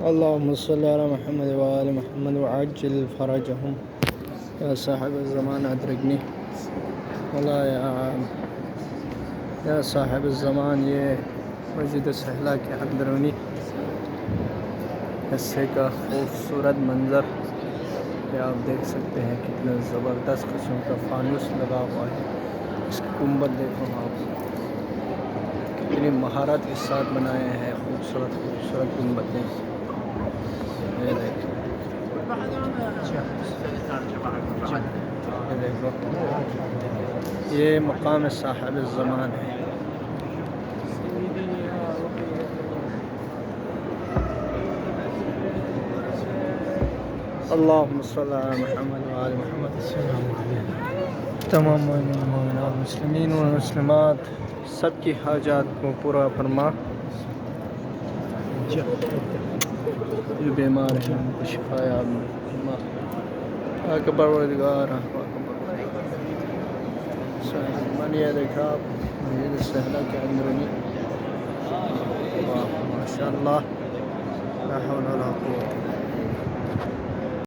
اللهم صل على محمد وآل محمد وعجل فرجهم. يا صاحب الزمان أدركني. والله یا صاحب الزمان، یہ مسجد سہلا کے اندرونی حصے کا خوبصورت منظر یہ آپ دیکھ سکتے ہیں. کتنا زبردست قسم کا فانوس لگا ہوا ہے. اس کی گنبد دیکھو آپ، کتنی مہارت کے ساتھ بنائے ہیں. خوبصورت خوبصورت گنبدیں یہ دیکھو. یہ دیکھو، یہ مقام صاحب الزمان ہے. اللہم صلی علی محمد وآل محمد. تمام مومنین مسلمین و مسلمات سب کی حاجات کو پورا فرما. جو بیمار ہیں ان کو شفا یاب فرما. آقا پروردگار من یہ دیکھا آپ مسجد سہلا کے اندرونی. ماشاء اللہ، لا حول ولا قوة.